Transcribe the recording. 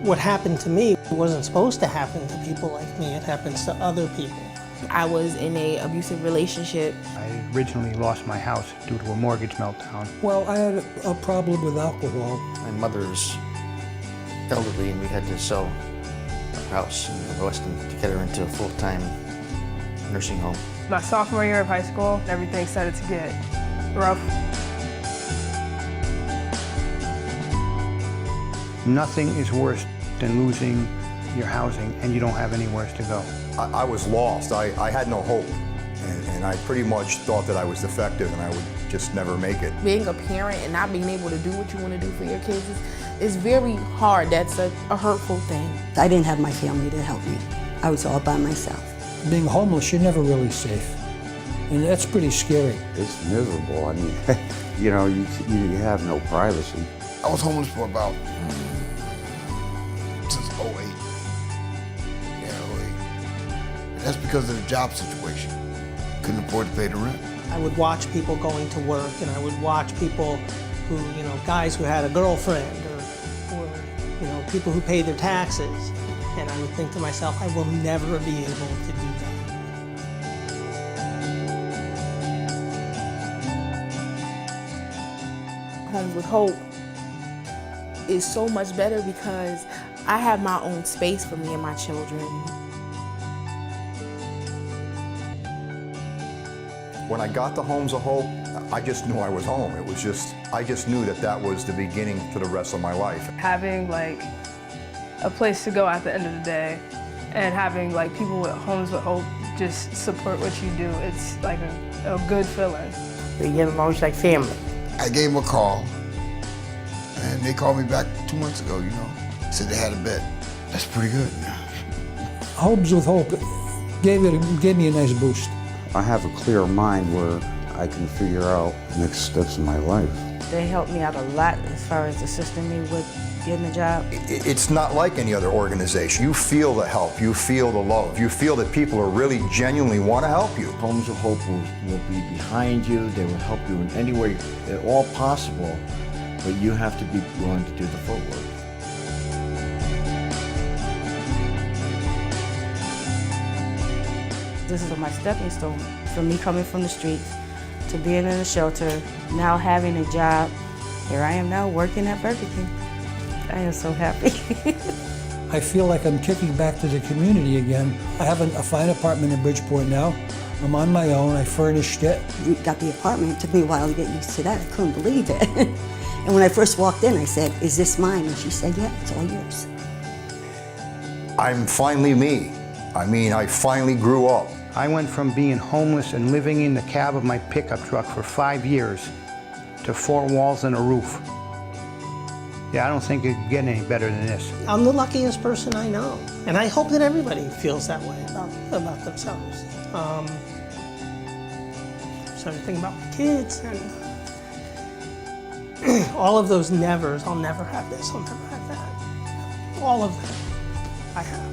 What happened to me wasn't supposed to happen to people like me. It happens to other people. I was in an abusive relationship. I originally lost my house due to a mortgage meltdown. Well, I had a problem with alcohol. My mother's elderly and we had to sell our house in Weston to get her into a full-time nursing home. My sophomore year of high school, everything started to get rough. Nothing is worse than losing your housing and you don't have anywhere to go. I was lost. I had no hope. And I pretty much thought that I was defective and I would just never make it. Being a parent and not being able to do what you want to do for your kids is very hard. That's a hurtful thing. I didn't have my family to help me. I was all by myself. Being homeless, you're never really safe. And that's pretty scary. It's miserable. I mean, you know, you have no privacy. I was homeless for about since 08. Yeah, 08. That's because of the job situation. Couldn't afford to pay the rent. I would watch people going to work, and I would watch people who, guys who had a girlfriend, or people who paid their taxes. And I would think to myself, I will never be able to do that. Homes with Hope is so much better because I have my own space for me and my children. When I got to Homes of Hope, I just knew I was home. I just knew that was the beginning to the rest of my life. Having like a place to go at the end of the day and having like people with Homes with Hope just support what you do, it's like a good feeling. They get along like family. I gave them a call and they called me back 2 months ago, Said they had a bed. That's pretty good. Homes with Hope gave me a nice boost. I have a clear mind where I can figure out next steps in my life. They helped me out a lot as far as assisting me with getting a job. It's not like any other organization. You feel the help, you feel the love, you feel that people are really genuinely want to help you. Homes of Hope will be behind you. They will help you in any way at all possible, but you have to be willing to do the footwork. This is my stepping stone from me coming from the streets to being in a shelter, now having a job. Here I am now working at Burger King. I am so happy. I feel like I'm kicking back to the community again. I have a fine apartment in Bridgeport now. I'm on my own, I furnished it. We got the apartment. It took me a while to get used to that. I couldn't believe it. And when I first walked in, I said, "Is this mine?" And she said, "Yeah, it's all yours." I'm finally me. I mean, I finally grew up. I went from being homeless and living in the cab of my pickup truck for 5 years to 4 walls and a roof. Yeah, I don't think it could get any better than this. I'm the luckiest person I know. And I hope that everybody feels that way about themselves. So I think about my kids and all of those nevers. I'll never have this, I'll never have that. All of them I have.